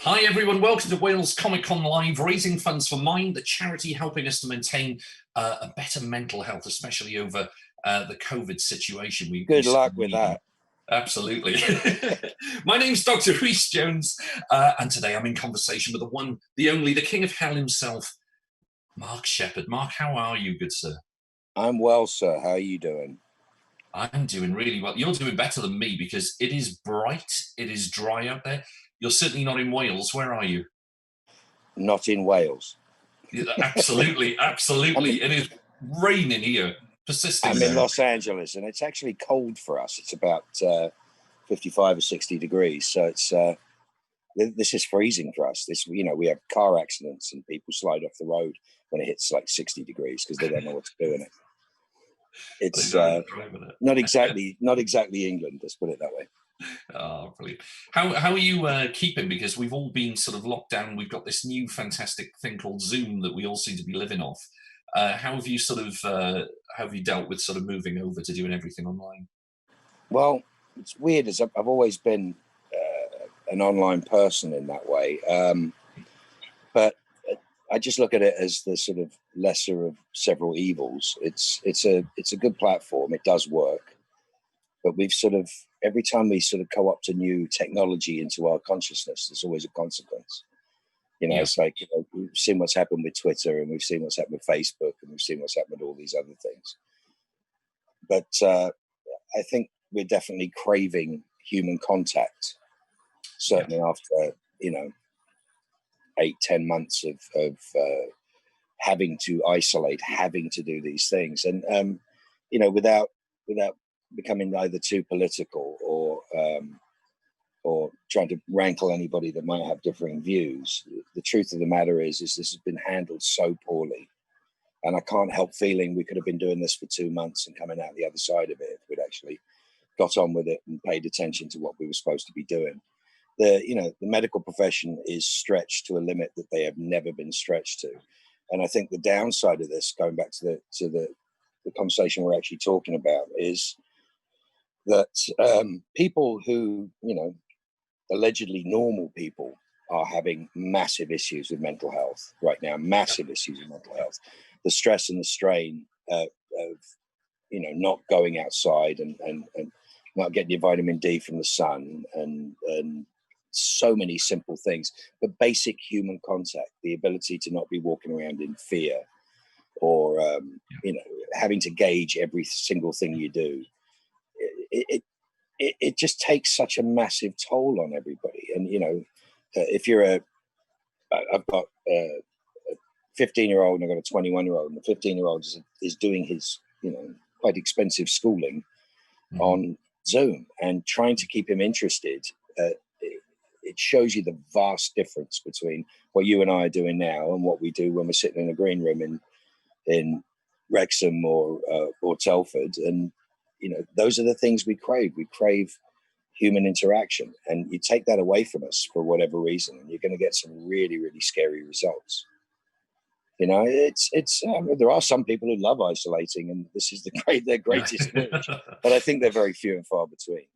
Hi everyone, welcome to Wales Comic Con Live, raising funds for Mind, the charity helping us to maintain a better mental health, especially over the COVID situation. Good luck with that. Absolutely. My name's Dr. Rhys Jones, and today I'm in conversation with the one, the only, the king of hell himself, Mark Sheppard. Mark, how are you, good sir? I'm well, sir. How are you doing? I'm doing really well. You're doing better than me because it is bright, it is dry out there. You're certainly not in Wales. Where are you? Not in Wales. Absolutely, absolutely. It is raining here, persisting. I'm in Los Angeles, and it's actually cold for us. It's about 55 or 60 degrees, so it's this is freezing for us. We have car accidents and people slide off the road when it hits like 60 degrees because they don't know what to do in it. It's not exactly England. Let's put it that way. Oh, brilliant. How are you keeping? Because we've all been sort of locked down. We've got this new fantastic thing called Zoom that we all seem to be living off. How have you how have you dealt with sort of moving over to doing everything online? Well, it's weird as I've always been an online person in that way. But I just look at it as the sort of lesser of several evils. It's a good platform. It does work. But we've every time we co-opt a new technology into our consciousness, there's always a consequence. It's like, we've seen what's happened with Twitter, and we've seen what's happened with Facebook, and we've seen what's happened with all these other things. But I think we're definitely craving human contact, certainly after, 8-10 months of having to isolate, having to do these things. And, without becoming either too political or trying to rankle anybody that might have differing views. The truth of the matter is this has been handled so poorly, and I can't help feeling we could have been doing this for 2 months and coming out the other side of it if we'd actually got on with it and paid attention to what we were supposed to be doing. The medical profession is stretched to a limit that they have never been stretched to, and I think the downside of this, going back to the conversation we're actually talking about, is that people who, allegedly normal people are having massive issues with mental health right now, massive issues with mental health. The stress and the strain of not going outside and not getting your vitamin D from the sun and so many simple things, but basic human contact, the ability to not be walking around in fear or, having to gauge every single thing you do. It just takes such a massive toll on everybody. And, if you're I've got a 15-year-old and I've got a 21-year-old, and the 15-year-old is doing his, quite expensive schooling on Zoom, and trying to keep him interested. It shows you the vast difference between what you and I are doing now and what we do when we're sitting in a green room in Wrexham or Telford. And, those are the things we crave. We crave human interaction, and you take that away from us for whatever reason, and you're going to get some really, really scary results. There are some people who love isolating, and this is their greatest niche, but I think they're very few and far between.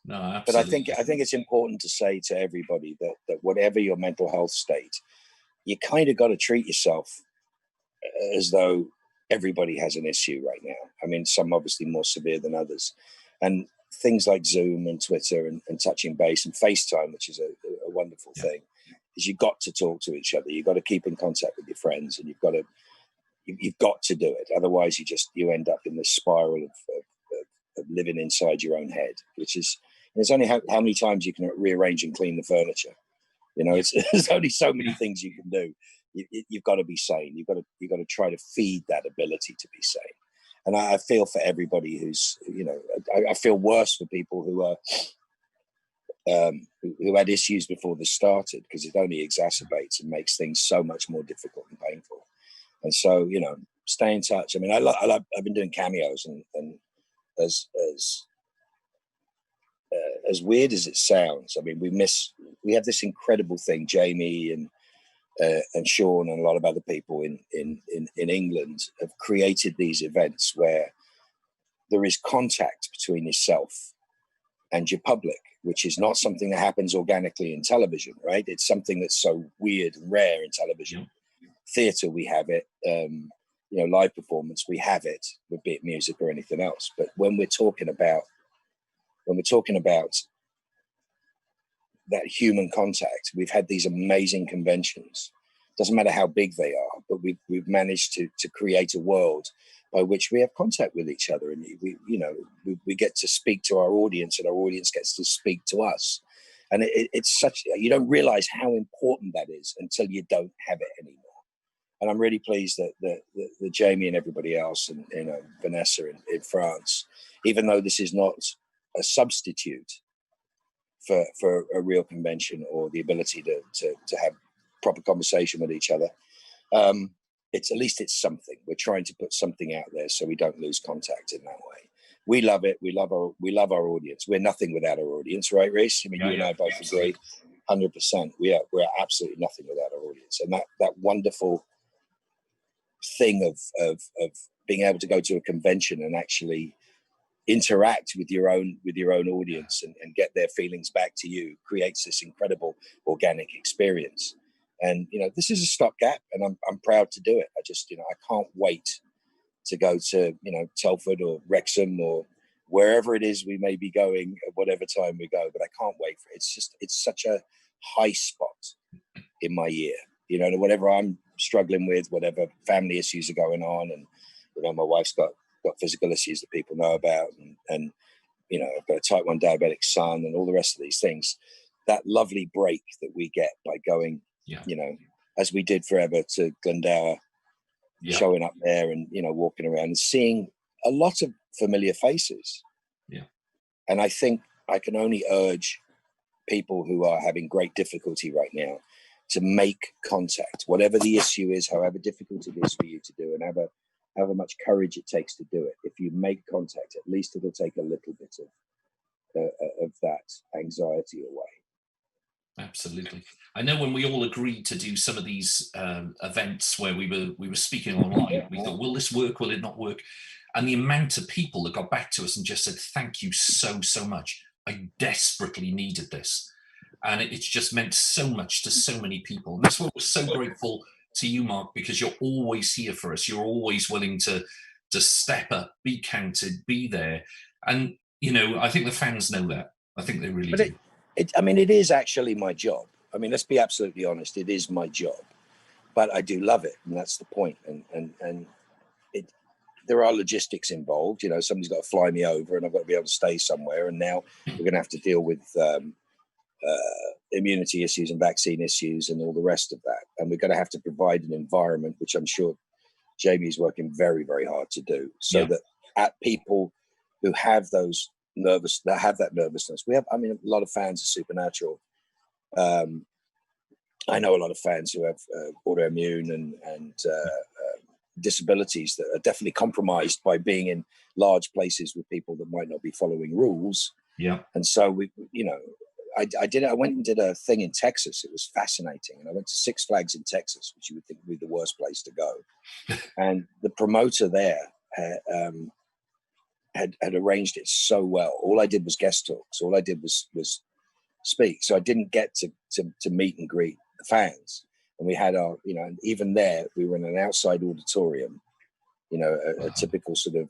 No, absolutely. But I think it's important to say to everybody that whatever your mental health state, you kind of got to treat yourself as though everybody has an issue right now. I mean, some obviously more severe than others. And things like Zoom and Twitter and touching base and FaceTime, which is a wonderful thing, is you've got to talk to each other. You've got to keep in contact with your friends, and you've got to do it. Otherwise, you end up in this spiral of living inside your own head, which is, there's only how many times you can rearrange and clean the furniture. There's only so many things you can do. You've got to be sane. You've got to try to feed that ability to be sane. And I feel for everybody who's, I feel worse for people who are who had issues before this started, because it only exacerbates and makes things so much more difficult and painful. And so, stay in touch. I mean, I've been doing cameos, and as weird as it sounds, I mean, we have this incredible thing, Jamie and Sean and a lot of other people in England have created these events where there is contact between yourself and your public, which is not something that happens organically in television, right? It's something that's so weird and rare in television. Yeah. Theatre, we have it. Live performance, we have it, be it music or anything else. But when we're talking about that human contact, we've had these amazing conventions. Doesn't matter how big they are, but we've managed to create a world by which we have contact with each other, and we get to speak to our audience, and our audience gets to speak to us. And it's such, you don't realize how important that is until you don't have it anymore. And I'm really pleased that Jamie and everybody else, and Vanessa in France, even though this is not a substitute for a real convention or the ability to have proper conversation with each other, it's at least it's something. We're trying to put something out there so we don't lose contact in that way. We love it. We love our audience. We're nothing without our audience, right, Reece? I mean, you and I both agree, 100%. We're absolutely nothing without our audience, and that wonderful thing of being able to go to a convention and actually interact with your own audience and get their feelings back to you creates this incredible organic experience. And this is a stopgap, and I'm proud to do it. I just I can't wait to go to Telford or Wrexham or wherever it is we may be going at whatever time we go. But I can't wait for it. It's such a high spot in my year. Whatever I'm struggling with, whatever family issues are going on, and my wife's got physical issues that people know about, and I've got a type 1 diabetic son and all the rest of these things. That lovely break that we get by going, as we did forever, to Landau, showing up there and walking around and seeing a lot of familiar faces. And I think I can only urge people who are having great difficulty right now to make contact, whatever the issue is, however difficult it is for you to do, and however much courage it takes to do it. If you make contact, at least it'll take a little bit of that anxiety away. Absolutely. I know when we all agreed to do some of these events where we were speaking online, we thought, will this work? Will it not work? And the amount of people that got back to us and just said, thank you so much. I desperately needed this. And it's just meant so much to so many people. And that's why we're so grateful to you, Mark, because you're always here for us. You're always willing to step up, be counted, be there. And, I think the fans know that. I think they really do. It is actually my job. I mean, let's be absolutely honest. It is my job, but I do love it. And that's the point. And there are logistics involved. Somebody's got to fly me over and I've got to be able to stay somewhere. And now we're going to have to deal with immunity issues and vaccine issues and all the rest of that. And we're going to have to provide an environment, which I'm sure Jamie's working very, very hard to do, so that at people who have that nervousness, we have, a lot of fans of Supernatural. I know a lot of fans who have autoimmune and disabilities that are definitely compromised by being in large places with people that might not be following rules. Yeah. And so I went and did a thing in Texas. It was fascinating. And I went to Six Flags in Texas, which you would think would be the worst place to go. And the promoter there had arranged it so well. All I did was guest talks. All I did was speak. So I didn't get to meet and greet the fans. And we had our, even there, we were in an outside auditorium, a typical sort of,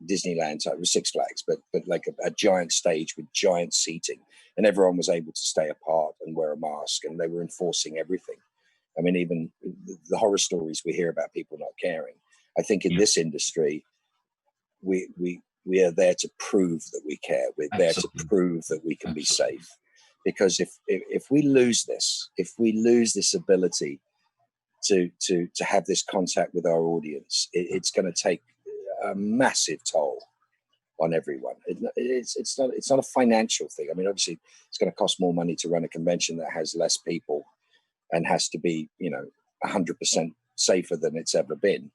Disneyland type with Six Flags, but like a giant stage with giant seating, and everyone was able to stay apart and wear a mask, and they were enforcing everything. I mean, even the horror stories we hear about people not caring. I think in this industry, we are there to prove that we care. We're there to prove that we can be safe. Because if we lose this ability to have this contact with our audience, it's going to take a massive toll on everyone. It's not a financial thing. I mean, obviously, it's going to cost more money to run a convention that has less people and has to be 100% safer than it's ever been.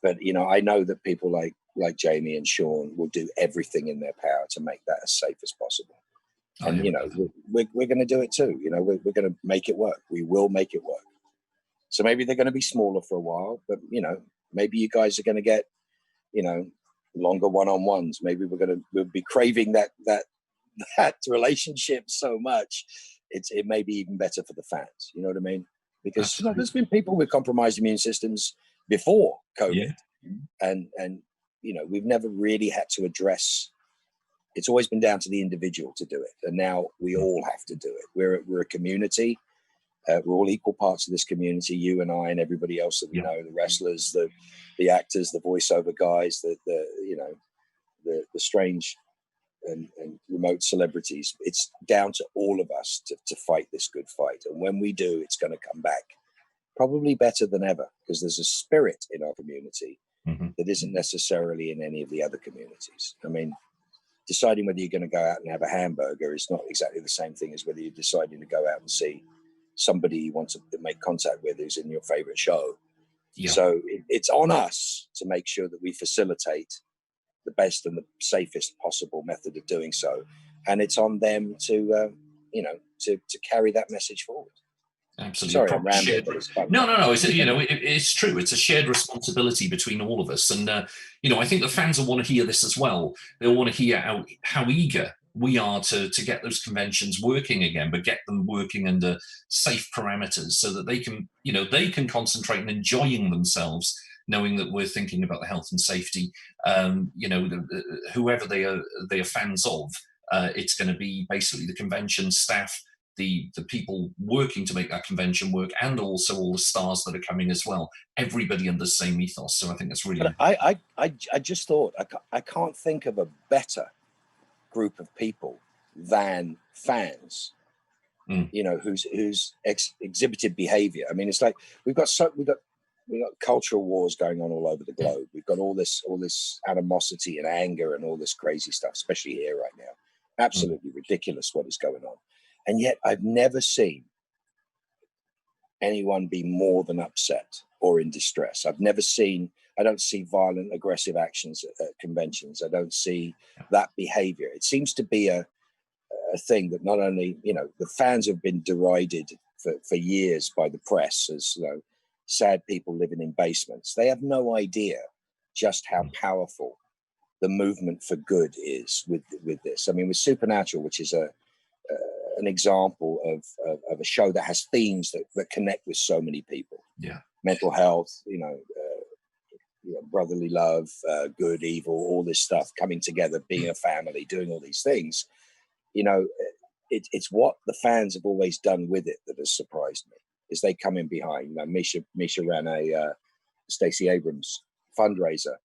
But I know that people like Jamie and Sean will do everything in their power to make that as safe as possible. And we're going to do it too. We're going to make it work. We will make it work. So maybe they're going to be smaller for a while, but maybe you guys are going to get longer one-on-ones. Maybe we'll be craving that that relationship so much, it may be even better for the fans. You know what I mean? Because there's been people with compromised immune systems before COVID, and we've never really had to address. It's always been down to the individual to do it, and now we all have to do it. We're a community. We're all equal parts of this community. You and I and everybody else that we know, the wrestlers, the actors, the voiceover guys, the strange and remote celebrities. It's down to all of us to fight this good fight. And when we do, it's going to come back probably better than ever, because there's a spirit in our community that isn't necessarily in any of the other communities. I mean, deciding whether you're going to go out and have a hamburger is not exactly the same thing as whether you're deciding to go out and see somebody you want to make contact with who's in your favorite show. So it's on us to make sure that we facilitate the best and the safest possible method of doing so, and it's on them to carry that message forward. Absolutely. Sorry, I'm rambling, but it's fun. No. It's true. It's a shared responsibility between all of us, and I think the fans will want to hear this as well. They'll want to hear how eager we are to get those conventions working again, but get them working under safe parameters so that they can concentrate on enjoying themselves, knowing that we're thinking about the health and safety. Whoever they are fans of, it's going to be basically the convention staff, the people working to make that convention work, and also all the stars that are coming as well. Everybody under the same ethos. So I think that's really. But I just thought I can't think of a better group of people than fans. Who's exhibited behavior. I mean, it's like we've got cultural wars going on all over the globe. We've got all this animosity and anger and all this crazy stuff, especially here right now. Absolutely ridiculous what is going on. And yet I've never seen anyone be more than upset or in distress. I don't see violent, aggressive actions at conventions. I don't see that behavior. It seems to be a thing that not only, the fans have been derided for years by the press as, sad people living in basements. They have no idea just how powerful the movement for good is with this. I mean, with Supernatural, which is an example of a show that has themes that connect with so many people. Mental health, brotherly love, good, evil, all this stuff coming together, being a family, doing all these things. It's what the fans have always done with it that has surprised me. Is they come in behind. Misha ran a Stacey Abrams fundraiser,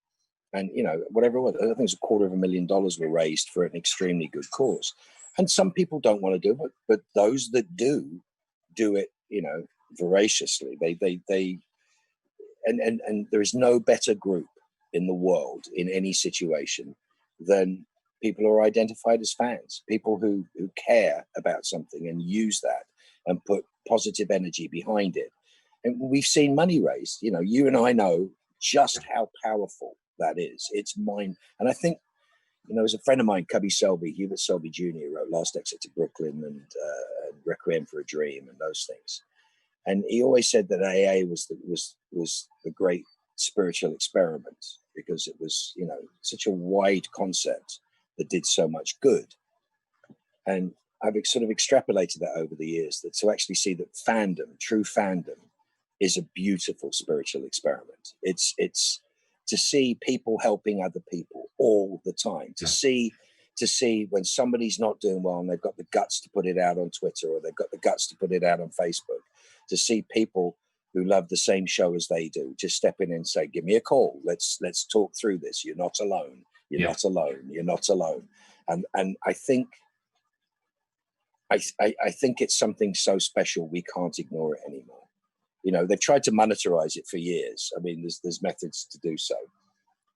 and whatever it was, I think it was $250,000 were raised for an extremely good cause. And some people don't want to do it, but those that do it, voraciously. They and there is no better group in the world in any situation than people who are identified as fans, people who care about something and use that and put positive energy behind it. And we've seen money raised. You and I know just how powerful that is. It's mine. And I think, as a friend of mine, Hubert Selby Jr., wrote Last Exit to Brooklyn and Requiem for a Dream and those things. And he always said that AA was the great spiritual experiment because it was, such a wide concept that did so much good. And I've sort of extrapolated that over the years, that to actually see that true fandom, is a beautiful spiritual experiment. It's to see people helping other people all the time, to see when somebody's not doing well and they've got the guts to put it out on Twitter, or they've got the guts to put it out on Facebook, to see people who love the same show as they do just step in and say, give me a call. Let's talk through this. You're not alone. You're not alone. You're not alone. And I think it's something so special we can't ignore it anymore. They've tried to monetize it for years. I mean, there's methods to do so,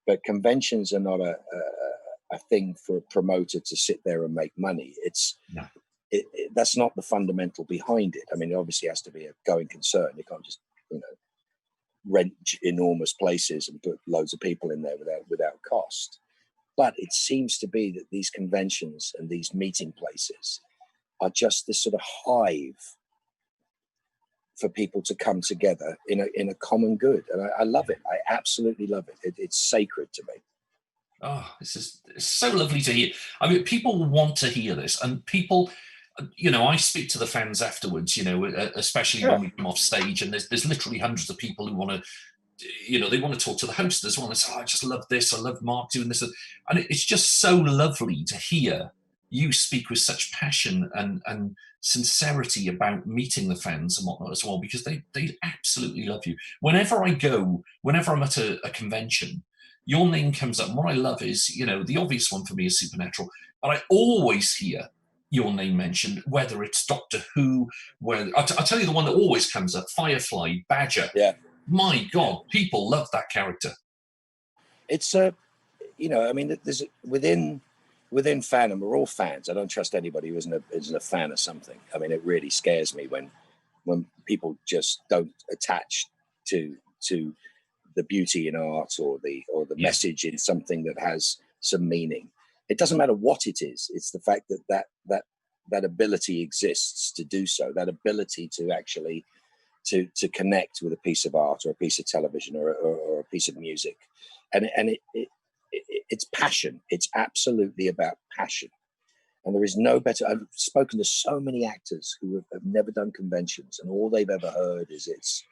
but conventions are not a thing for a promoter to sit there and make money. That's not the fundamental behind it. I mean, it obviously has to be a going concern. You can't just rent enormous places and put loads of people in there without cost. But it seems to be that these conventions and these meeting places are just this sort of hive for people to come together in a common good. And I love it. I absolutely love it. It's sacred to me. Oh, this is it's so lovely to hear. I mean, people want to hear this, and people, I speak to the fans afterwards, especially Yeah. when we come off stage, and there's literally hundreds of people who want to, they want to talk to the host as well. They say, oh, I just love this. I love Mark doing this. And it's just so lovely to hear you speak with such passion and sincerity about meeting the fans and whatnot as well, because they absolutely love you. Whenever I'm at a convention, your name comes up. And what I love is, the obvious one for me is Supernatural, but I always hear your name mentioned, whether it's Doctor Who, I'll tell you the one that always comes up, Firefly, Badger. Yeah. My God, people love that character. It's I mean, there's within fandom, we're all fans. I don't trust anybody who isn't a fan of something. I mean, it really scares me when people just don't attach to the beauty in art or the message in something that has some meaning. It doesn't matter what it is. It's the fact that ability exists to do so, that ability to actually to connect with a piece of art or a piece of television or a piece of music. And it's passion. It's absolutely about passion. And there is no better. I've spoken to so many actors who have never done conventions, and all they've ever heard is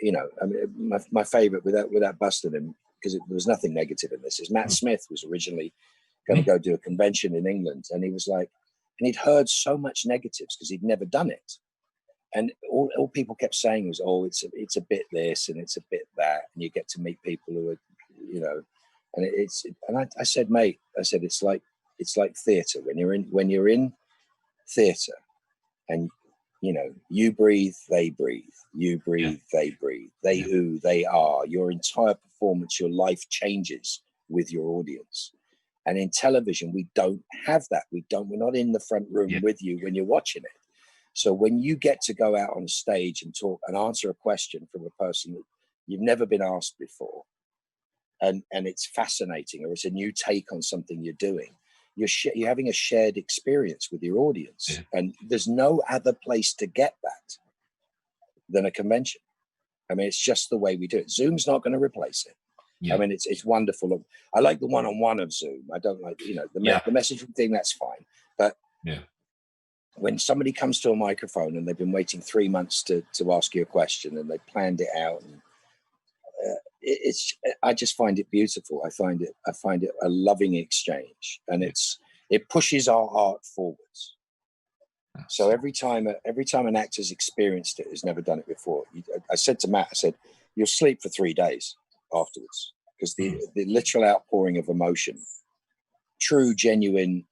I mean, my favorite, without busting him, because there was nothing negative in this, is Matt Smith was originally going to go do a convention in England, and he was like, and he'd heard so much negatives because he'd never done it, and all people kept saying was, oh, it's a bit this and it's a bit that, and you get to meet people who are, and I said, mate, it's like theatre. When you're in theatre, and you breathe, they breathe. You breathe, they breathe. They who they are. Your entire performance, your life changes with your audience. And in television, we don't have that. We're not in the front room with you when you're watching it. So when you get to go out on stage and talk and answer a question from a person that you've never been asked before, and it's fascinating, or it's a new take on something you're doing, you're having a shared experience with your audience. And there's no other place to get that than a convention. I mean, it's just the way we do it. Zoom's not going to replace it. I mean, it's wonderful. I like the one-on-one of Zoom. I don't like, the messaging thing, that's fine. But when somebody comes to a microphone and they've been waiting 3 months to ask you a question, and they planned it out, and I just find it beautiful. I find it a loving exchange, and it pushes our art forwards. So every time an actor's experienced it, has never done it before. I said to Matt, you'll sleep for 3 days afterwards, because the literal outpouring of emotion, true, genuine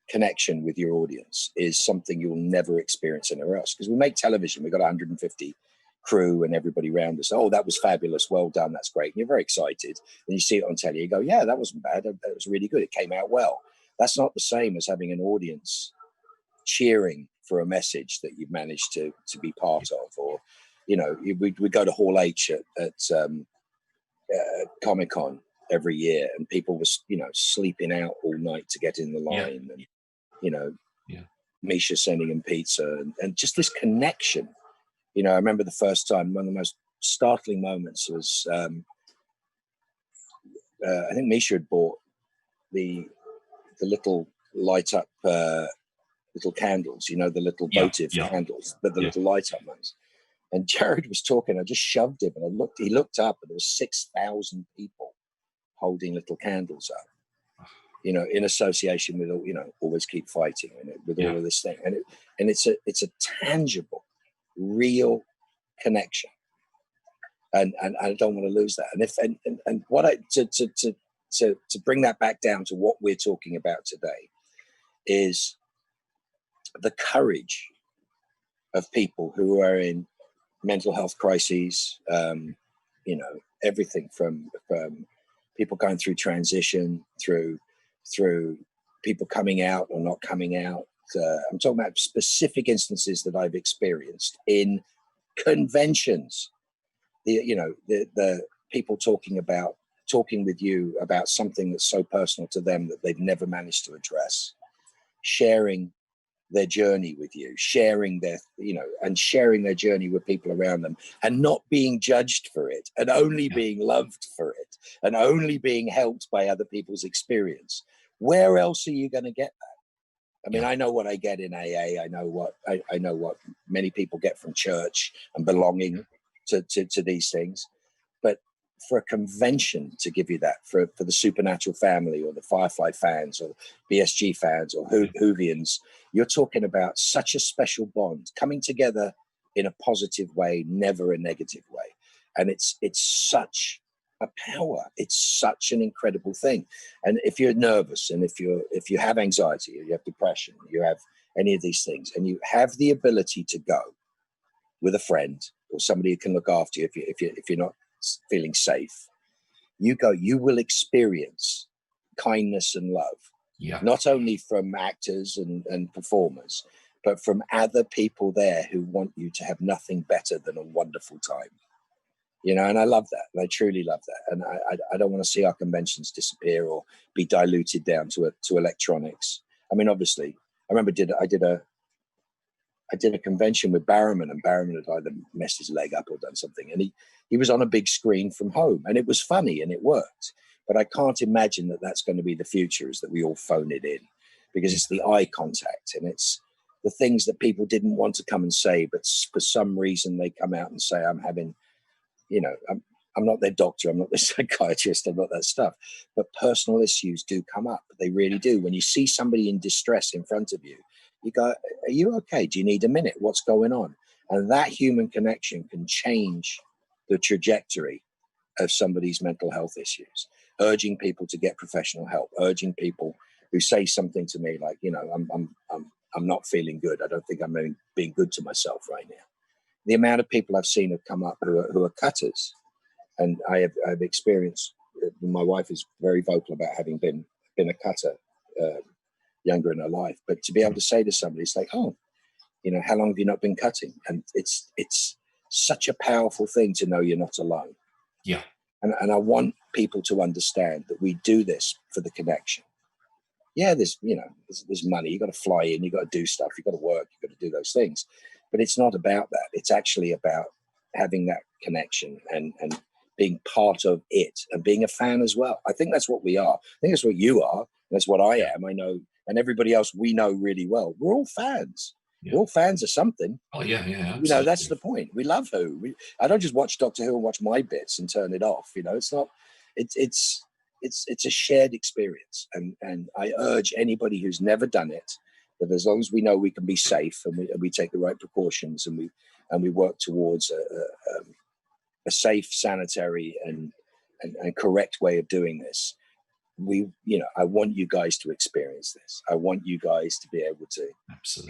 connection with your audience, is something you'll never experience anywhere else. Because we make television, we've got 150 crew and everybody around us. Oh, that was fabulous, well done, that's great. And you're very excited. Then you see it on telly, you go, yeah, that wasn't bad, that was really good, it came out well. That's not the same as having an audience cheering for a message that you've managed to be part of. Or we go to Hall H at Comic-Con every year, and people were sleeping out all night to get in the line, and Misha sending them pizza, and just this connection. I remember the first time, one of the most startling moments was, I think Misha had bought the little light up little candles, the little votive candles, but the little light up ones. And Jared was talking, I just shoved him, and he looked up, and there was 6,000 people holding little candles up, in association with, always keep fighting, with all of this thing. And it's a tangible, real connection. And I don't want to lose that. And what to bring that back down to what we're talking about today is the courage of people who are in mental health crises, everything from people going through transition, through people coming out or not coming out. I'm talking about specific instances that I've experienced in conventions. The people talking with you about something that's so personal to them that they've never managed to address, sharing their journey with you, sharing their, and sharing their journey with people around them, and not being judged for it, and only being loved for it, and only being helped by other people's experience. Where else are you going to get that? I mean, I know what I get in AA. I know what many people get from church and belonging to these things. But for a convention to give you that, for the Supernatural family or the Firefly fans or BSG fans or Whovians, you're talking about such a special bond coming together in a positive way, never a negative way. And it's such a power. It's such an incredible thing. And if you're nervous, and if you have anxiety, or you have depression, you have any of these things, and you have the ability to go with a friend or somebody who can look after you, if you're not feeling safe, you will experience kindness and love, not only from actors and performers, but from other people there who want you to have nothing better than a wonderful time. And I love that. And I truly love that. And I don't want to see our conventions disappear or be diluted down to electronics. I mean, obviously, I remember I did a convention with Barrowman, and Barrowman had either messed his leg up or done something. And he was on a big screen from home, and it was funny and it worked. But I can't imagine that that's going to be the future, is that we all phone it in, because it's the eye contact and it's the things that people didn't want to come and say, but for some reason they come out and say, I'm having, I'm not their doctor, I'm not their psychiatrist, I'm not that stuff. But personal issues do come up. They really do. When you see somebody in distress in front of you, you go, are you okay? Do you need a minute? What's going on? And that human connection can change the trajectory of somebody's mental health issues, urging people to get professional help, urging people who say something to me like, I'm not feeling good. I don't think I'm being good to myself right now. The amount of people I've seen have come up who are cutters. And I've experienced, my wife is very vocal about having been a cutter younger in her life, but to be able to say to somebody, it's like, oh, how long have you not been cutting? And it's such a powerful thing to know you're not alone. Yeah. And I want people to understand that we do this for the connection. Yeah, there's money. You got to fly in, you got to do stuff, you got to work, you got to do those things. But it's not about that. It's actually about having that connection and being part of it and being a fan as well. I think that's what we are. I think that's what you are. That's what I am. I know, and everybody else we know really well. We're all fans. Yeah. We're all fans of something. Oh yeah, absolutely. That's the point. We love Who. I don't just watch Doctor Who and watch my bits and turn it off. It's not. It's a shared experience, and I urge anybody who's never done it that as long as we know we can be safe and we take the right precautions and we work towards a safe, sanitary, and correct way of doing this. I want you guys to experience this. I want you guys to be able to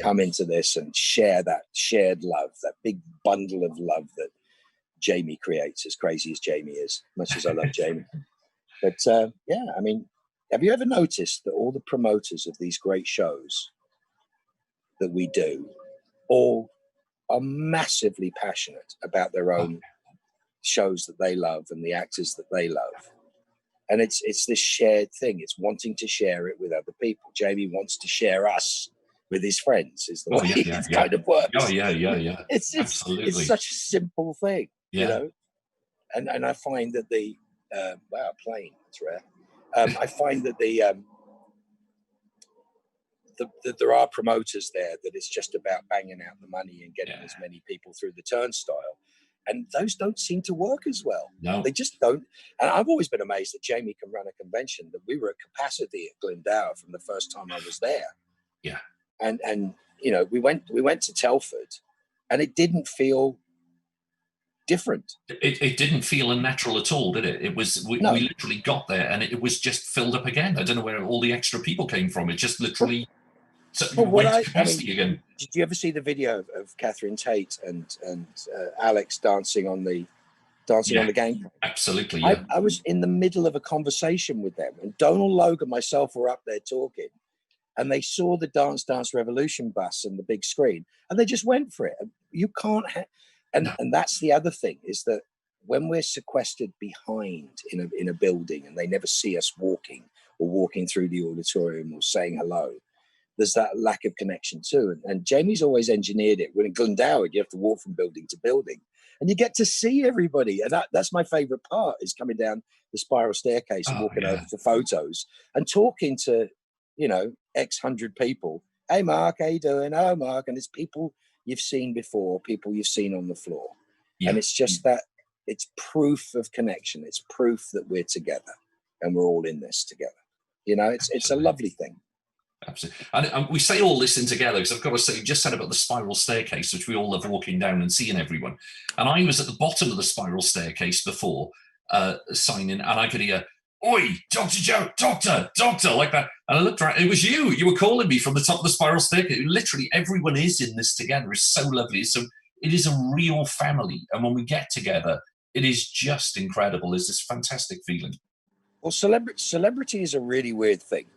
come into this and share that shared love, that big bundle of love that Jamie creates, as crazy as Jamie is, much as I love Jamie. But I mean, have you ever noticed that all the promoters of these great shows that we do all are massively passionate about their own shows that they love and the actors that they love? And it's this shared thing. It's wanting to share it with other people. Jamie wants to share us with his friends, is the way it kind of works. Oh, yeah. It's absolutely. It's such a simple thing, And I find that plane, it's rare. I find that there are promoters there that it's just about banging out the money and getting as many people through the turnstile. And those don't seem to work as well. No. They just don't. And I've always been amazed that Jamie can run a convention, that we were at capacity at Landau from the first time I was there. Yeah. And we went to Telford and it didn't feel different. It didn't feel unnatural at all, did it? It was, we literally got there and it was just filled up again. I don't know where all the extra people came from. It just literally went to capacity again. Did you ever see the video of Catherine Tate and Alex dancing on the gang? Absolutely, yeah. I was in the middle of a conversation with them, and Donald Logue and myself were up there talking, and they saw the Dance Revolution bus and the big screen, and they just went for it. You can't and that's the other thing, is that when we're sequestered behind in a building and they never see us walking through the auditorium or saying hello, there's that lack of connection too. And Jamie's always engineered it. When in Landau, you have to walk from building to building, and you get to see everybody. And that's my favorite part, is coming down the spiral staircase and walking over for photos and talking to, X hundred people. Hey, Mark, how you doing? Oh, Mark. And it's people you've seen before, people you've seen on the floor. Yeah. And it's just that, it's proof of connection. It's proof that we're together and we're all in this together. It's a lovely thing. Absolutely. And we say all this in together, because I've got to say, you just said about the spiral staircase, which we all love walking down and seeing everyone. And I was at the bottom of the spiral staircase before signing, and I could hear, "Oi, Dr. Joe, doctor," like that. And I looked around, it was you. You were calling me from the top of the spiral staircase. Literally, everyone is in this together. It's so lovely. So it is a real family. And when we get together, it is just incredible. There's this fantastic feeling. Well, celebrity is a really weird thing.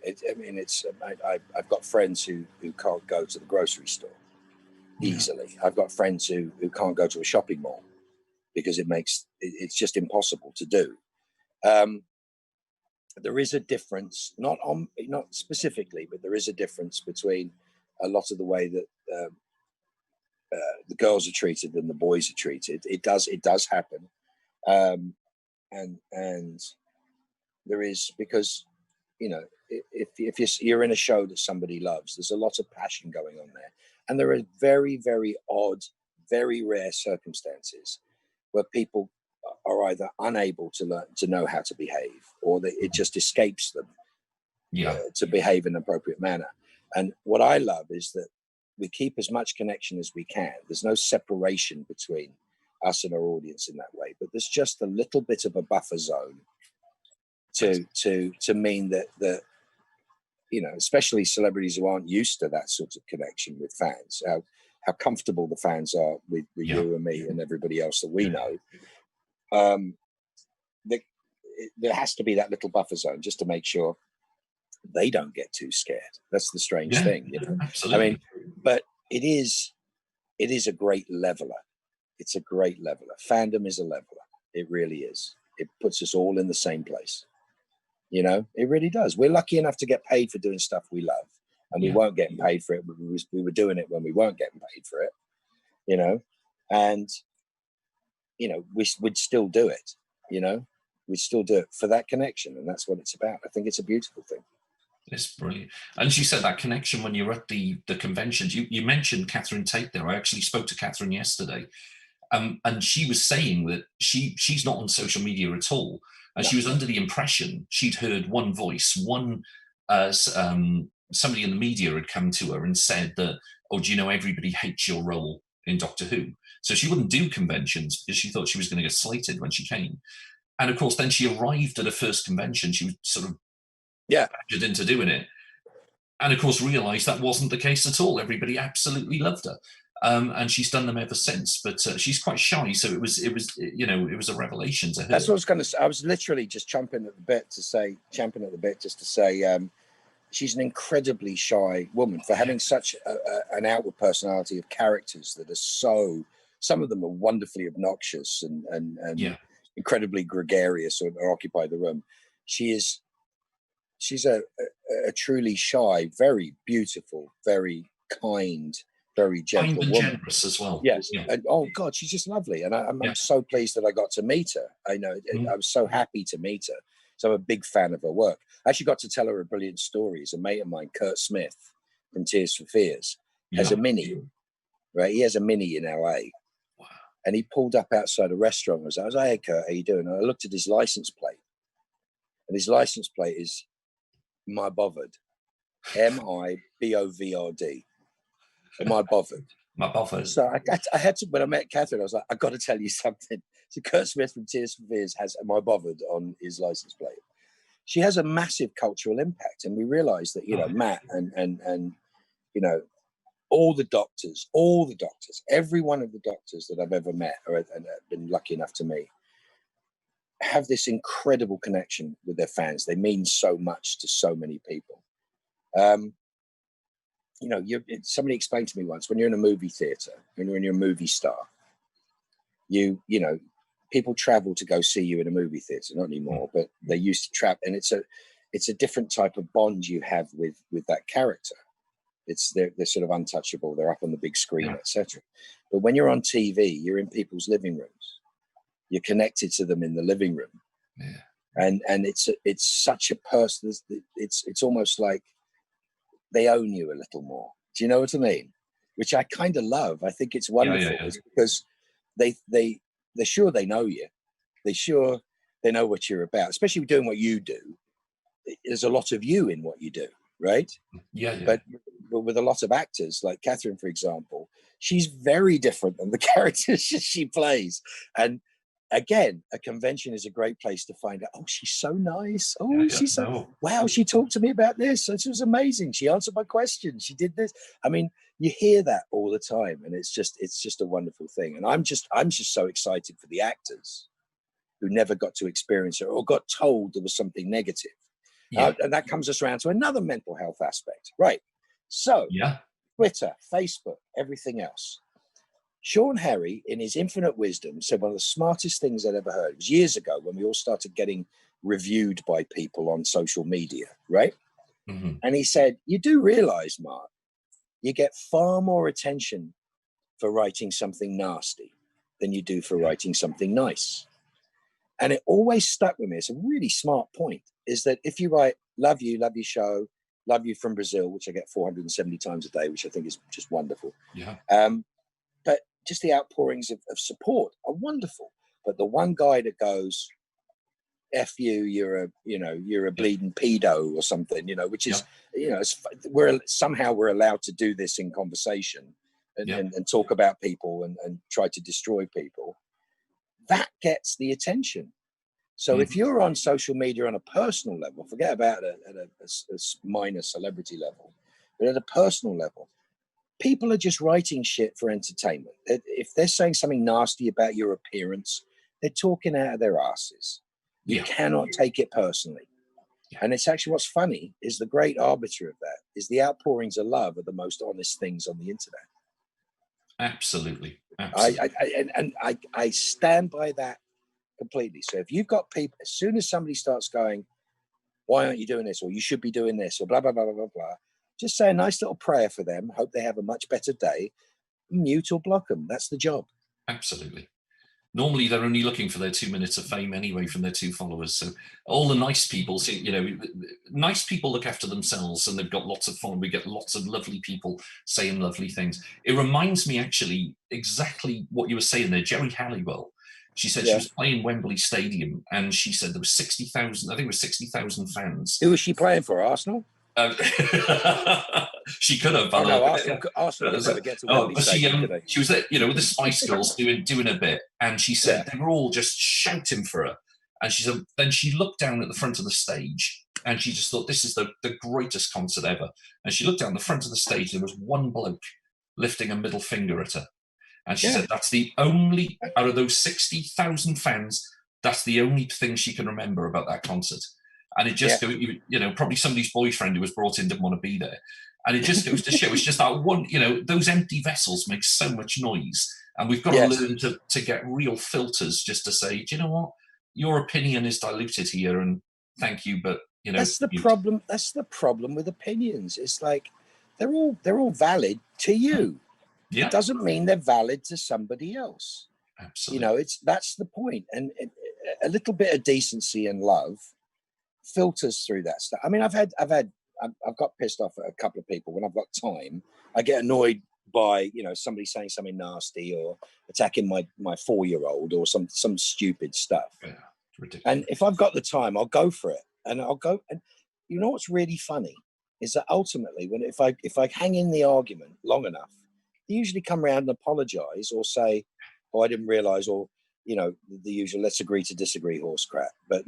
I've got friends who can't go to the grocery store easily. I've got friends who can't go to a shopping mall because it's just impossible to do. There is a difference, not specifically, but there is a difference between a lot of the way that the girls are treated and the boys are treated. It does happen, and there is, because if you're in a show that somebody loves, there's a lot of passion going on there, and there are very, very odd, very rare circumstances where people are either unable to learn to know how to behave, or it just escapes them to behave in an appropriate manner. And what I love is that we keep as much connection as we can. There's no separation between us and our audience in that way, but there's just a little bit of a buffer zone to mean that especially celebrities who aren't used to that sort of connection with fans, how comfortable the fans are with you and me and everybody else that we know. There has to be that little buffer zone just to make sure they don't get too scared. That's the strange thing, Absolutely. I mean, but it is a great leveler. It's a great leveler. Fandom is a leveler. It really is. It puts us all in the same place. It really does. We're lucky enough to get paid for doing stuff we love, and we weren't getting paid for it. We were doing it when we weren't getting paid for it, and we'd still do it. We'd still do it for that connection, and that's what it's about. I think it's a beautiful thing. It's brilliant. And as you said, that connection when you're at the conventions, you mentioned Catherine Tate there. I actually spoke to Catherine yesterday, and she was saying that she's not on social media at all. And she was under the impression she'd heard one voice, somebody in the media had come to her and said that, "Oh, do you know everybody hates your role in Doctor Who?" So she wouldn't do conventions because she thought she was going to get slated when she came. And of course, then she arrived at her first convention. She was sort of badgered into doing it. And of course, realised that wasn't the case at all. Everybody absolutely loved her. And she's done them ever since, but she's quite shy. So it was a revelation to her. That's what I was going to say. I was literally just champing at the bit to say, she's an incredibly shy woman for having such an outward personality of characters that are some of them are wonderfully obnoxious and incredibly gregarious or occupy the room. She's a truly shy, very beautiful, very kind, very gentle woman. Generous as well. Yes. Yeah. And oh God, she's just lovely. And I'm so pleased that I got to meet her. I was so happy to meet her. So I'm a big fan of her work. I actually got to tell her a brilliant story. As a mate of mine, Kurt Smith from Tears for Fears, has a Mini, right? He has a Mini in LA. Wow. And he pulled up outside a restaurant. I was like, "Hey Kurt, how you doing?" And I looked at his license plate. And his license plate is My Bothered. MIBOVRD. Am I bothered? My bothered. So I had to, when I met Catherine, I was like, "I've got to tell you something." So Kurt Smith from Tears for Fears has Am I Bothered on his license plate. She has a massive cultural impact. And we realized that, Matt and all the doctors, every one of the doctors that I've ever met and been lucky enough to meet have this incredible connection with their fans. They mean so much to so many people. Somebody explained to me once, when you're in a movie theater, when you're a movie star, people travel to go see you in a movie theater, not anymore, but they used to travel, and it's a different type of bond you have with that character. They're sort of untouchable. They're up on the big screen, etc. But when you're on TV, you're in people's living rooms. You're connected to them in the living room, and it's such a person. It's almost like they own you a little more. Do you know what I mean? Which I kind of love. I think it's wonderful because they're sure they know you. They know what you're about, especially doing what you do. There's a lot of you in what you do, right? But with a lot of actors, like Catherine, for example, she's very different than the characters she plays. And again, a convention is a great place to find out, oh, she's so nice. Oh, she's so, wow, she talked to me about this. This was amazing. She answered my question. She did this. I mean, you hear that all the time, and it's just a wonderful thing. And I'm just so excited for the actors who never got to experience it or got told there was something negative. And that comes us around to another mental health aspect. Right. So Twitter, Facebook, everything else. Sean Harry, in his infinite wisdom, said one of the smartest things I'd ever heard. It was years ago when we all started getting reviewed by people on social media, right? Mm-hmm. And he said, you do realize, Mark, you get far more attention for writing something nasty than you do for writing something nice. And it always stuck with me. It's a really smart point, is that if you write, love your show, love you from Brazil, which I get 470 times a day, which I think is just wonderful. But just the outpourings of support are wonderful. But the one guy that goes, F you, you're a bleeding pedo or something, which is, we're allowed to do this in conversation and talk about people and try to destroy people. That gets the attention. So if you're on social media on a personal level, forget about it at a minor celebrity level, but at a personal level, people are just writing shit for entertainment. If they're saying something nasty about your appearance, they're talking out of their asses. You cannot take it personally. And it's actually what's funny is the great arbiter of that is the outpourings of love are the most honest things on the internet. Absolutely. I stand by that completely. So if you've got people, as soon as somebody starts going, why aren't you doing this? Or you should be doing this, or blah, blah, blah, blah, blah, blah. Just say a nice little prayer for them. Hope they have a much better day. Mute or block them. That's the job. Absolutely. Normally, they're only looking for their 2 minutes of fame anyway from their 2 followers. So all the nice people, nice people look after themselves and they've got lots of fun. We get lots of lovely people saying lovely things. It reminds me actually exactly what you were saying there. Jerry Halliwell, she said she was playing Wembley Stadium and she said there was 60,000, I think it was 60,000 fans. Who was she playing for, Arsenal? She could have. Arsenal could never get to Wembley Stadium. She was there, with the Spice Girls doing a bit, and she said they were all just shouting for her. And she said, then she looked down at the front of the stage, and she just thought, this is the greatest concert ever. And she looked down the front of the stage. There was one bloke lifting a middle finger at her, and she said, that's the only out of those 60,000 fans. That's the only thing she can remember about that concert. And it just goes, probably somebody's boyfriend who was brought in didn't want to be there. And it just goes to show it's just that one, those empty vessels make so much noise. And we've got to learn to get real filters just to say, do you know what? Your opinion is diluted here and thank you, but, That's the problem. That's the problem with opinions. It's like they're all valid to you. Yeah. It doesn't mean they're valid to somebody else. Absolutely. That's the point. And a little bit of decency and love filters through that stuff. I mean, I've got pissed off at a couple of people when I've got time. I get annoyed by somebody saying something nasty or attacking my 4-year-old or some stupid stuff. Yeah, ridiculous. And if I've got the time, I'll go for it. And I'll go. And what's really funny is that ultimately, if I hang in the argument long enough, they usually come around and apologize or say, "Oh, I didn't realize," or the usual "let's agree to disagree" horse crap. But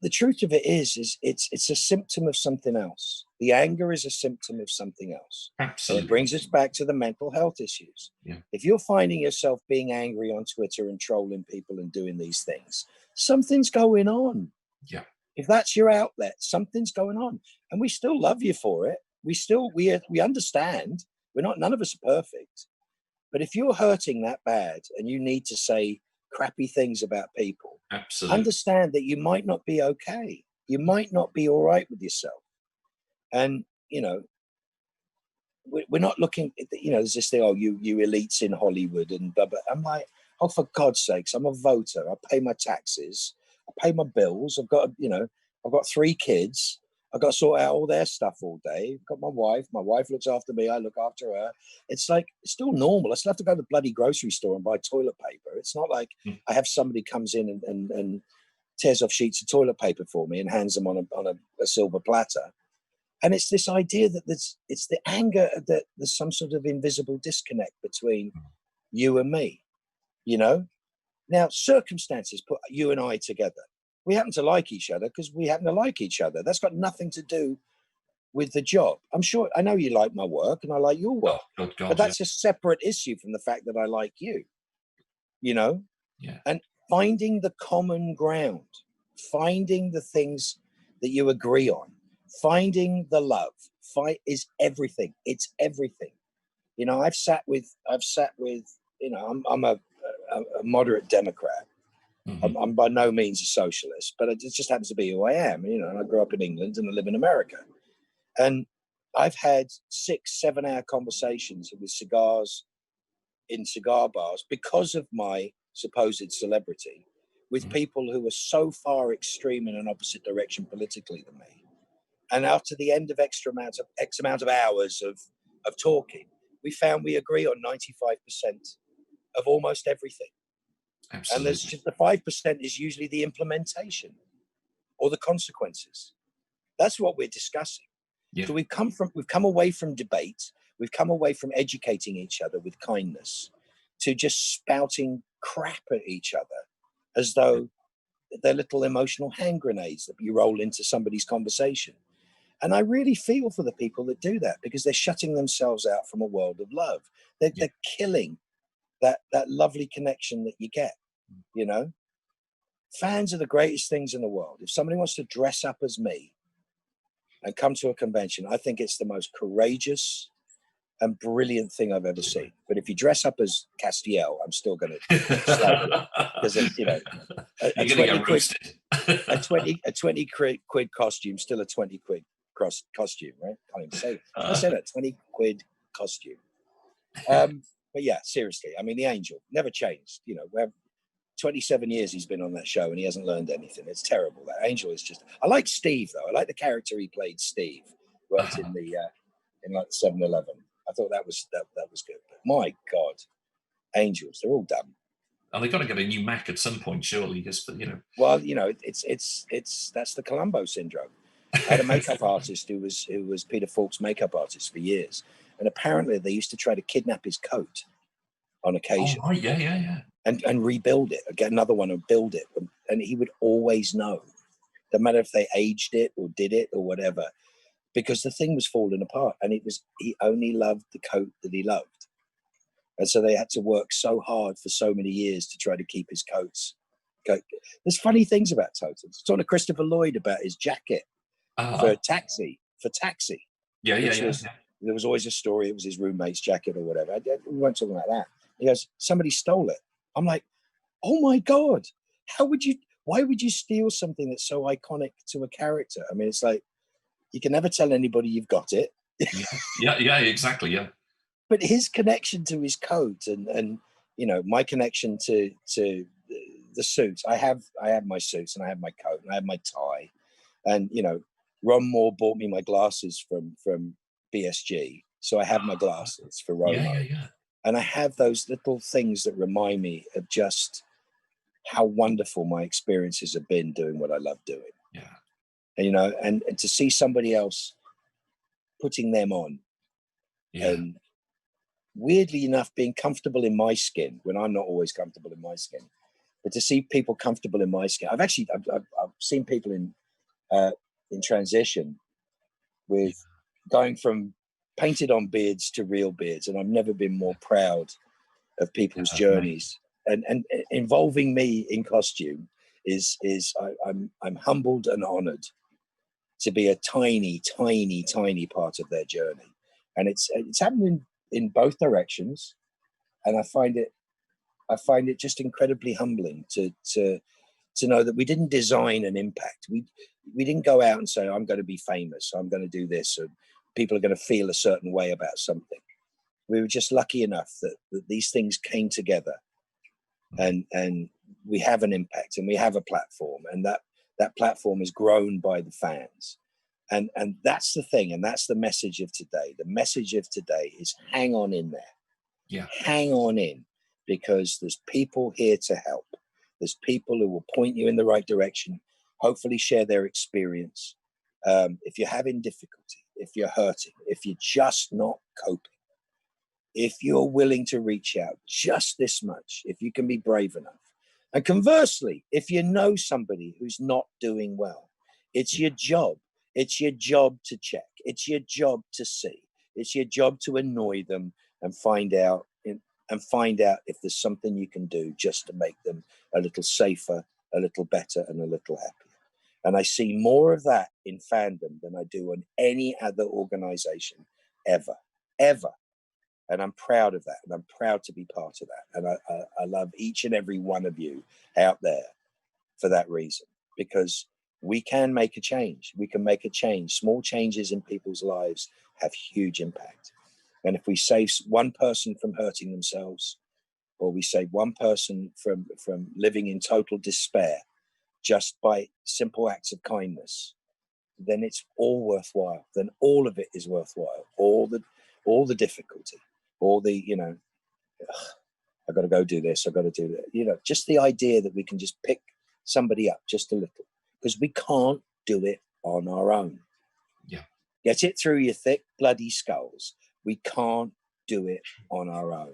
the truth of it is it's a symptom of something else. The anger is a symptom of something else. Absolutely. And it brings us back to the mental health issues. Yeah. If you're finding yourself being angry on Twitter and trolling people and doing these things, something's going on. Yeah. If that's your outlet, something's going on. And we still love you for it. We understand. None of us are perfect. But if you're hurting that bad and you need to say crappy things about people, absolutely, understand that you might not be okay. You might not be all right with yourself. And, we're not looking at there's this thing, you elites in Hollywood and blah, blah. I'm like, oh, for God's sakes, I'm a voter. I pay my taxes. I pay my bills. I've got 3 kids. I've got to sort out all their stuff all day. I've got my wife. My wife looks after me. I look after her. It's like, it's still normal. I still have to go to the bloody grocery store and buy toilet paper. It's not like I have somebody comes in and tears off sheets of toilet paper for me and hands them on a silver platter. And it's this idea that it's the anger that there's some sort of invisible disconnect between you and me, Now, circumstances put you and I together. We happen to like each other because we happen to like each other. That's got nothing to do with the job. I know you like my work and I like your work, God, but that's a separate issue from the fact that I like you, Yeah. And finding the common ground, finding the things that you agree on, finding the love, is everything. It's everything. I've sat with, I'm a moderate Democrat. I'm by no means a socialist, but it just happens to be who I am. And I grew up in England and I live in America. And I've had 6-7 hour conversations with cigars in cigar bars because of my supposed celebrity with people who are so far extreme in an opposite direction politically than me. And after the end of X amount of hours of talking, we found we agree on 95% of almost everything. Absolutely. And there's just the 5% is usually the implementation or the consequences. That's what we're discussing. Yeah. So we've come away from debate. We've come away from educating each other with kindness to just spouting crap at each other as though they're little emotional hand grenades that you roll into somebody's conversation. And I really feel for the people that do that because they're shutting themselves out from a world of love. They're killing that lovely connection that you get, Fans are the greatest things in the world. If somebody wants to dress up as me and come to a convention, I think it's the most courageous and brilliant thing I've ever seen. But if you dress up as Castiel, I'm still going to slag it because you're going to get roasted. a 20 quid costume, still a 20 quid costume, right? Can't even say it. I said it, 20 quid costume. But yeah, seriously, I mean, the Angel never changed. 27 years he's been on that show and he hasn't learned anything. It's terrible. That Angel is just. I like Steve though. I like the character he played. Steve worked in the in like 7-Eleven. I thought that was good. But my God, Angels, they're all dumb. And they've got to get a new Mac at some point, surely, just Well, it's that's the Columbo syndrome. I had a makeup artist who was Peter Falk's makeup artist for years, and apparently they used to try to kidnap his coat on occasion. Oh, yeah. And rebuild it, or get another one and build it, and he would always know. No matter if they aged it or did it or whatever, because the thing was falling apart, and he only loved the coat that he loved. And so they had to work so hard for so many years to try to keep his coats. There's funny things about totems. I was talking to Christopher Lloyd about his jacket for Taxi. Yeah. There was always a story. It was his roommate's jacket or whatever. We weren't talking about that. He goes, somebody stole it. I'm like, oh my God, why would you steal something that's so iconic to a character? I mean, it's like, you can never tell anybody you've got it. Yeah, exactly, yeah. But his connection to his coat and my connection to the suits. I have my suits and I have my coat and I have my tie. And, Ron Moore bought me my glasses from BSG. So I have my glasses for Romano. Yeah. And I have those little things that remind me of just how wonderful my experiences have been doing what I love doing. Yeah. And, and to see somebody else putting them on and weirdly enough being comfortable in my skin when I'm not always comfortable in my skin, but to see people comfortable in my skin. I've seen people in transition with going from painted on beards to real beards, and I've never been more proud of people's journeys. And involving me in costume I'm humbled and honored to be a tiny part of their journey. And it's happening in both directions, and I find it just incredibly humbling to know that we didn't design an impact. We didn't go out and say, I'm going to be famous, I'm going to do this, and people are going to feel a certain way about something. We were just lucky enough that these things came together, and we have an impact, and we have a platform, and that platform is grown by the fans. And that's the thing, and that's the message of today. The message of today is hang on in there. Yeah. Hang on in, because there's people here to help. There's people who will point you in the right direction, hopefully share their experience. If you're having difficulty, if you're hurting, if you're just not coping, if you're willing to reach out just this much, if you can be brave enough. And conversely, if you know somebody who's not doing well, it's your job. It's your job to check. It's your job to see. It's your job to annoy them and find out if there's something you can do just to make them a little safer, a little better, and a little happier. And I see more of that in fandom than I do on any other organization ever. And I'm proud of that, and I'm proud to be part of that. And I love each and every one of you out there for that reason, because we can make a change. We can make a change. Small changes in people's lives have huge impact. And if we save one person from hurting themselves, or we save one person from living in total despair just by simple acts of kindness, then it's all worthwhile. Then all of it is worthwhile. All the difficulty, all the, I've got to go do this, I've got to do that. Just the idea that we can just pick somebody up just a little, because we can't do it on our own. Yeah. Get it through your thick, bloody skulls. We can't do it on our own.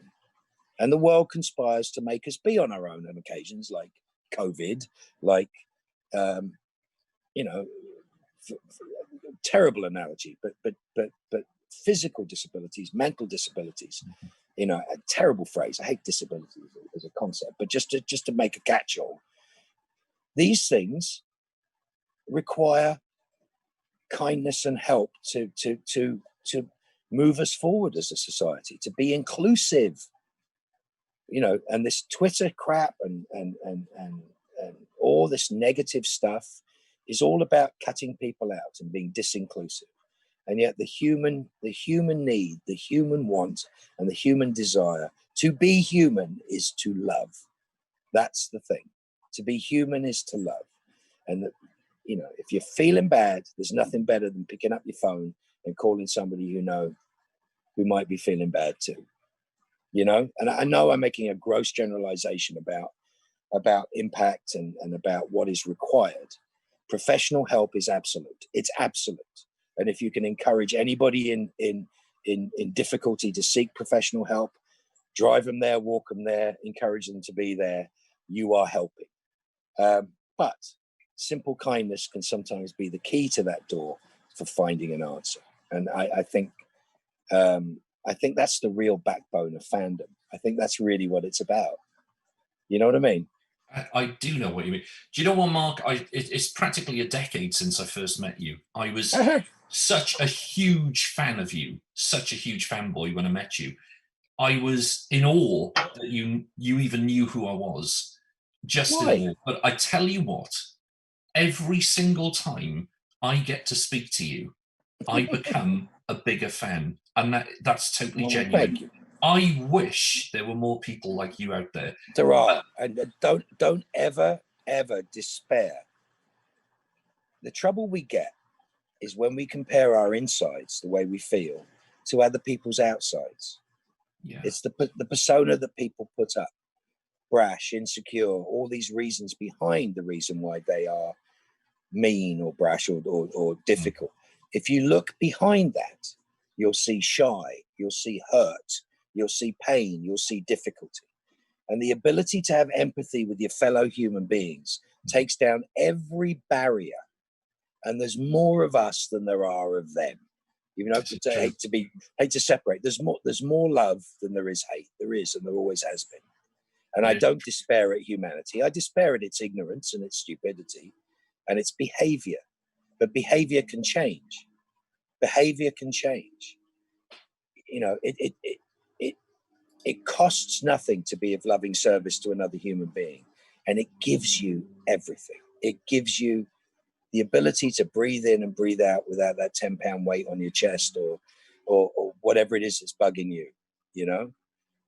And the world conspires to make us be on our own on occasions, like COVID, like, terrible analogy, but physical disabilities, mental disabilities, a terrible phrase. I hate disability as a concept, but just to make a catch-all, these things require kindness and help to move us forward as a society, to be inclusive, and this Twitter crap and all this negative stuff is all about cutting people out and being disinclusive. And yet the human need, the human want, and the human desire to be human is to love. That's the thing. To be human is to love. And that, if you're feeling bad, there's nothing better than picking up your phone and calling somebody who might be feeling bad too. And I know I'm making a gross generalization about impact and about what is required. Professional help is absolute. It's absolute. And if you can encourage anybody in difficulty to seek professional help, drive them there, walk them there, encourage them to be there, you are helping. But simple kindness can sometimes be the key to that door for finding an answer. And I think that's the real backbone of fandom. I think that's really what it's about. You know what I mean? I do know what you mean. Do you know what, Mark? It's practically a decade since I first met you. I was such a huge fan of you, such a huge fanboy when I met you. I was in awe that you even knew who I was. Just in awe. But I tell you what, every single time I get to speak to you, I become a bigger fan. And that's totally genuine. Thank you. I wish there were more people like you out there. There are. And don't ever despair. The trouble we get is when we compare our insides, the way we feel, to other people's outsides. Yeah. It's the persona that people put up. Brash, insecure, all these reasons behind the reason why they are mean or brash or difficult. If you look behind that, you'll see shy, you'll see hurt, you'll see pain, you'll see difficulty. And the ability to have empathy with your fellow human beings takes down every barrier. And there's more of us than there are of them. Even though I hate to separate. There's more love than there is hate. There is, and there always has been. And I don't despair at humanity. I despair at its ignorance and its stupidity and its behavior. But behavior can change. Behavior can change. It costs nothing to be of loving service to another human being. And it gives you everything. It gives you the ability to breathe in and breathe out without that 10-pound weight on your chest or whatever it is that's bugging you, you know.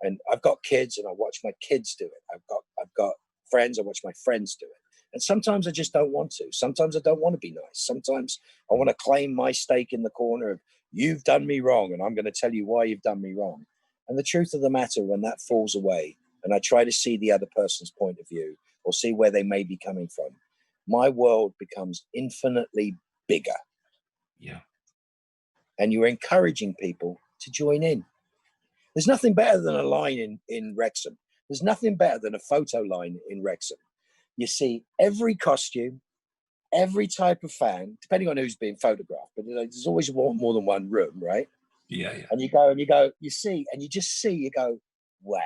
And I've got kids, and I watch my kids do it. I've got friends, I watch my friends do it. And sometimes I just don't want to. Sometimes I don't want to be nice. Sometimes I want to claim my stake in the corner of, you've done me wrong, and I'm going to tell you why you've done me wrong. And the truth of the matter, when that falls away, and I try to see the other person's point of view or see where they may be coming from, my world becomes infinitely bigger. Yeah. And you're encouraging people to join in. There's nothing better than a line in Wrexham. There's nothing better than a photo line in Wrexham. You see every costume, every type of fan, depending on who's being photographed, but there's always more than one room, right? Yeah, yeah. And you go, you see, and you just see, you go, wow,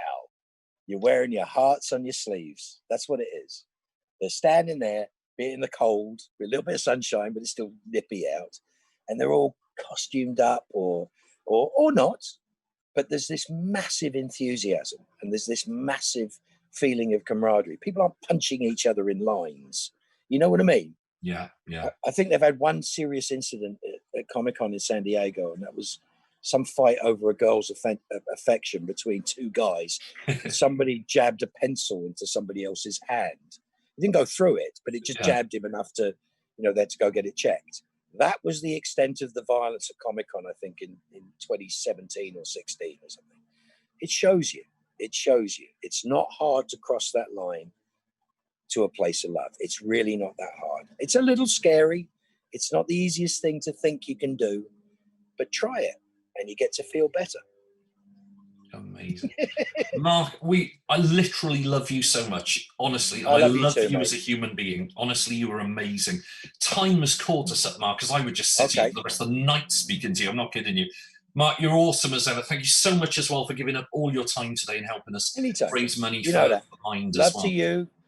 you're wearing your hearts on your sleeves. That's what it is. They're standing there, be it in the cold, with a little bit of sunshine, but it's still nippy out. And they're all costumed up or not. But there's this massive enthusiasm and there's this massive feeling of camaraderie. People aren't punching each other in lines. You know what I mean? Yeah, yeah. I think they've had one serious incident at Comic-Con in San Diego, and that was some fight over a girl's affection between two guys. Somebody jabbed a pencil into somebody else's hand. He didn't go through it, but it just jabbed him enough to, they had to go get it checked. That was the extent of the violence at Comic-Con, I think, in 2017 or 16 or something. It shows you. It's not hard to cross that line to a place of love. It's really not that hard. It's a little scary. It's not the easiest thing to think you can do, but try it and you get to feel better. Amazing. Mark, I literally love you so much. Honestly, I love you too, as a human being. Honestly, you are amazing. Time has caught us up, Mark, because I would just sit here for the rest of the night speaking to you. I'm not kidding you. Mark, you're awesome as ever. Thank you so much as well for giving up all your time today and helping us raise money for the Mind as well.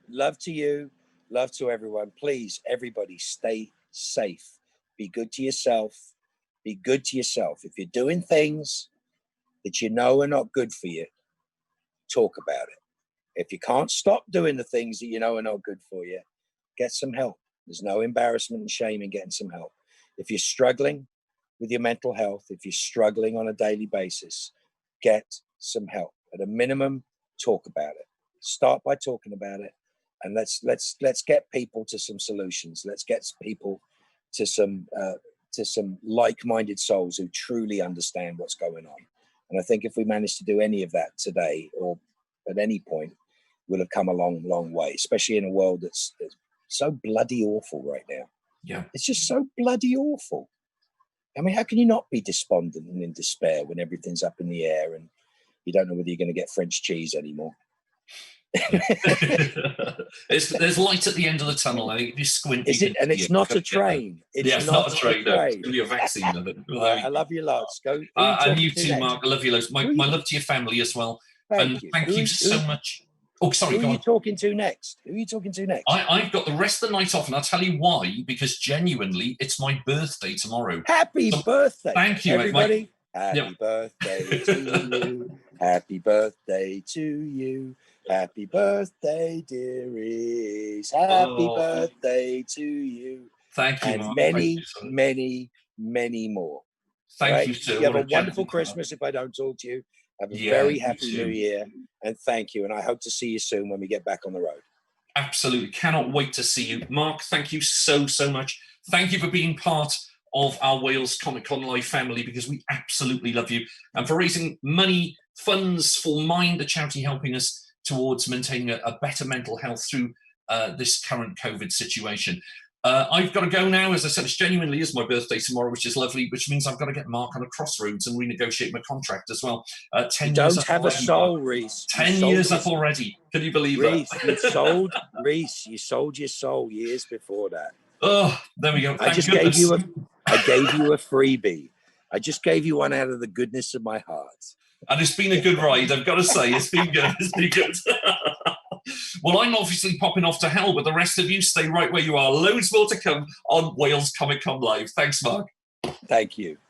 Love to you. Love to everyone. Please, everybody, stay safe. Be good to yourself. Be good to yourself. If you're doing things that you know are not good for you, talk about it. If you can't stop doing the things that you know are not good for you, get some help. There's no embarrassment and shame in getting some help. If you're struggling with your mental health, if you're struggling on a daily basis, get some help. At a minimum, talk about it. Start by talking about it, and let's get people to some solutions. Let's get people to some like-minded souls who truly understand what's going on. And I think if we manage to do any of that today or at any point, we'll have come a long, long way, especially in a world that's so bloody awful right now. Yeah. It's just so bloody awful. I mean, how can you not be despondent and in despair when everything's up in the air and you don't know whether you're going to get French cheese anymore? There's light at the end of the tunnel. I think if you squint, and it's not a train. It's not a train. No, it's going to be a vaccine. I love you lots. And you too, Mark. I love you lots. My love to your family as well. Thank you so much. Oh, sorry. Who are you talking to next? I've got the rest of the night off, and I'll tell you why. Because genuinely, it's my birthday tomorrow. Happy birthday! Thank you, everybody. Happy birthday to you. Happy birthday to you. Happy birthday, dearies. Happy birthday to you. Thank you, and Mark. many more. Thank you, sir. You have a wonderful Christmas if I don't talk to you. Have a very happy New Year. And thank you. And I hope to see you soon when we get back on the road. Absolutely. Cannot wait to see you. Mark, thank you so much. Thank you for being part of our Wales Comic Con Live family, because we absolutely love you. And for raising money, funds for Mind, the charity helping us towards maintaining a better mental health through this current COVID situation. I've got to go now. As I said, it genuinely is my birthday tomorrow, which is lovely, which means I've got to get Mark on a crossroads and renegotiate my contract as well. 10 you years don't have already, a soul, Reese. 10 years up already. Can you believe Reese, that? You sold your soul years before that. Oh, there we go. I gave you a freebie. I just gave you one out of the goodness of my heart. And it's been a good ride, I've got to say. It's been good. It's been good. Well, I'm obviously popping off to hell, but the rest of you stay right where you are. Loads more to come on Wales Comic Con Live. Thanks, Mark. Thank you.